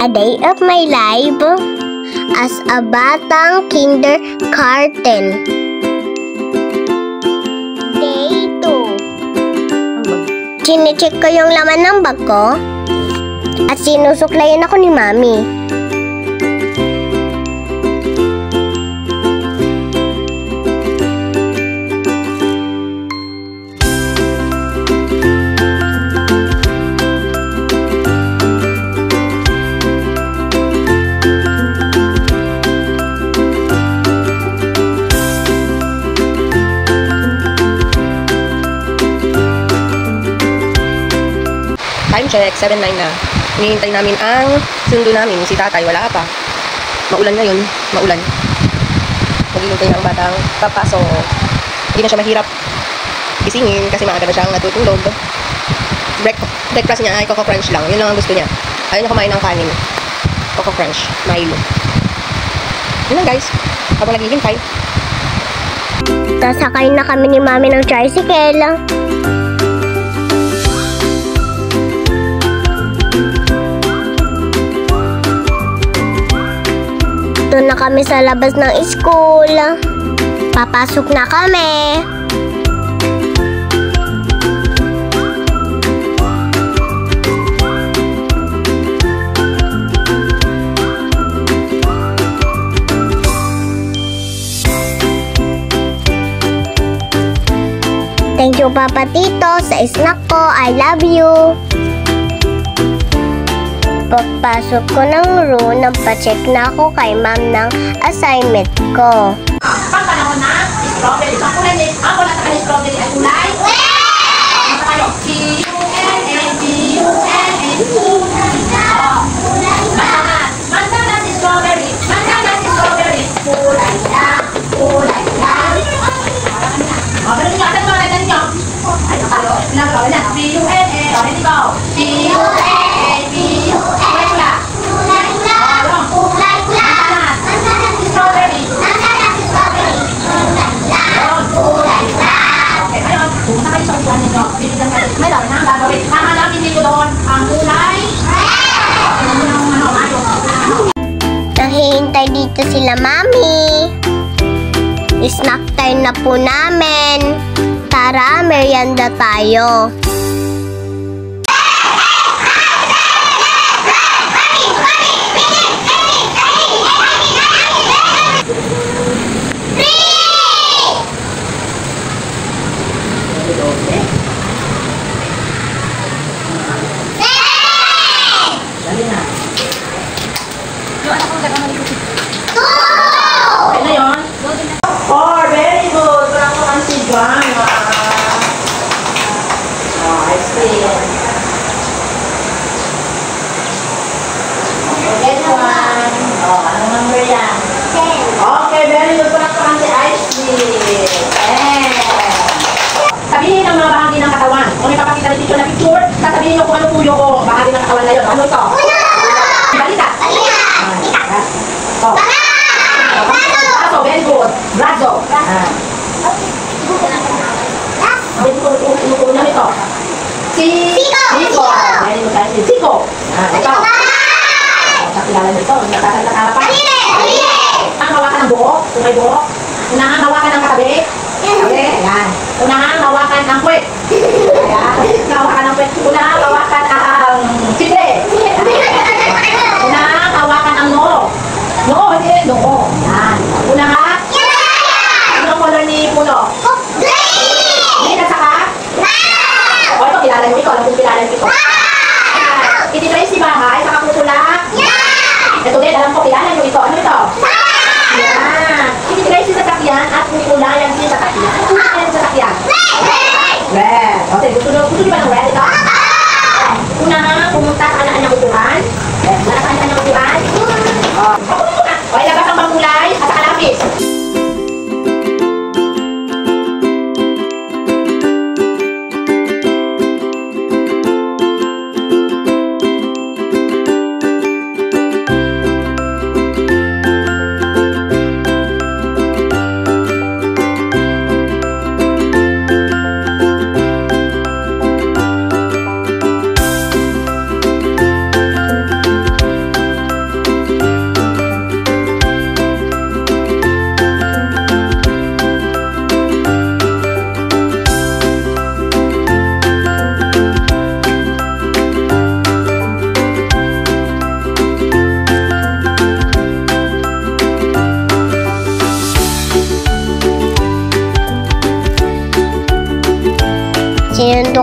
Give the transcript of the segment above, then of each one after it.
A day of my life as a batang kindergarten. Day 2. Chinecheck ko yung laman ng bag ko at sinusuklayan ako ni Mami. Time check, 7:09 na. Hinihintay namin ang sundo namin. Si tatay, wala pa. Maulan ngayon, maulan. Naghihintay ng batang papasok. Hindi na siya mahirap gisingin kasi maaga na siyang natutulog. Breakfast niya ay Coco Crunch lang. Yun lang ang gusto niya. Ayaw niya kumain ng kanin. Coco Crunch, Milo. Yun lang guys, habang naghihintay. Sasakay na kami ni Mami ng tricycle. Doon na kami sa labas ng school. Papasok na kami. Thank you, Papa Tito, sa snack ko. I love you. Pagpasok ko ng room, nagpa-check na ako kay ma'am ng assignment ko. Pag panahon na, strawberry. Ang kulay ni, ako na sa strawberry ay kulay. Masa kayo? C-U-N-N-C-U-N-N. Mandanas si strawberry. Mandanas si strawberry. Kulay na. Kulay na. Pero nyo, asan mo? Asan nyo? Ay, nakalo. Pinagawa na. C-U-N-N. Ready go. C-U-N-N. Nahihintay dito sila Mami. Snack time na po namin. Tara, merienda tayo. Very good. Parang ko ang sigama. I see. Next one. Anong number yan? 10. Okay, very good. Parang ko ang si Ice Cream. 10. Sabihin ang mga bahagi ng katawan. Kung may papakita ni Tito na picture, sasabihin nyo kung ano puyo ko. Bahagi ng katawan na yun. Ano ito? Balita. Brazo, very good. Brazo. Ano ito? Siko. Very good. Siko. Ito. Nakilala nito. Nakasal na karapan. Ang hawakan ng buhok. Kung may buhok. Unahang hawakan ng katabi. Ayan. Unahang hawakan ng kwet. Ayan. Hawakan ng kwet. Unahang hawakan ang sidre. Unahang hawakan ang noo. Noo, hindi. Noo. Ayan. Unahang. Anong color ni Puno? Green at saka? O ito, kilala nyo ito. Alam kong kilala nyo ito. Ititrace si bahay, saka pupula. Ito din, alam ko, kilala nyo ito. Ano ito? Yan. Ititrace si sasakyan at pupulayan si sasakyan. Pupulayan si sasakyan. Red. O, sige, gusto nyo ba ng red ito?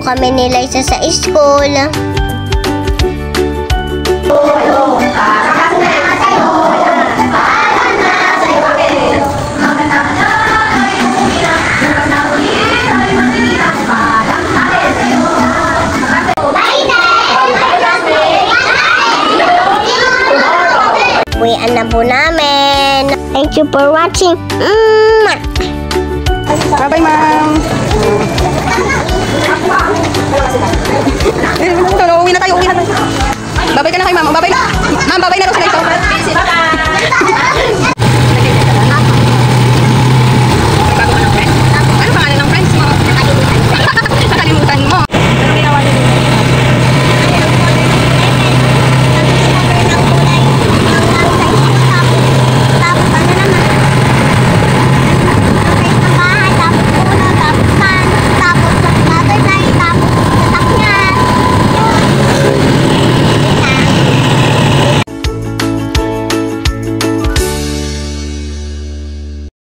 kami ni Liza sa school. Uwian na po namin. Thank you for watching. Bye-bye, ma'am. Uwi na tayo, uwi na tayo. Babay ka na kay ma'am. Babay na. Ma'am, babay na daw sila ito.